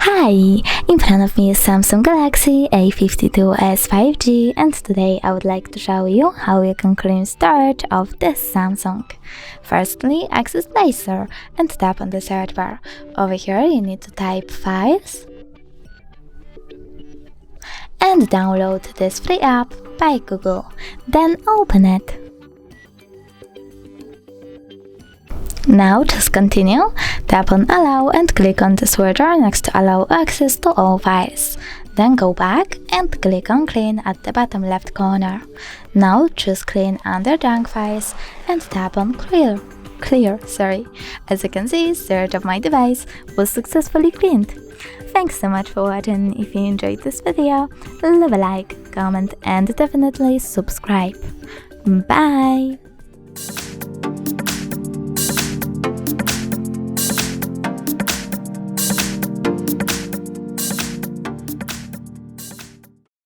Hi! In front of me is Samsung Galaxy A52s 5G, and today I would like to show you how you can clean storage of this Samsung. Firstly, access Play Store and tap on the search bar. Over here you need to type Files and download this free app by Google. Then open it. Now just continue, tap on Allow and click on the switcher next to Allow access to all files. Then go back and click on Clean at the bottom left corner. Now choose Clean under Junk Files and tap on Clear. As you can see, storage of my device was successfully cleaned. Thanks so much for watching. If you enjoyed this video, leave a like, comment and definitely subscribe. Bye!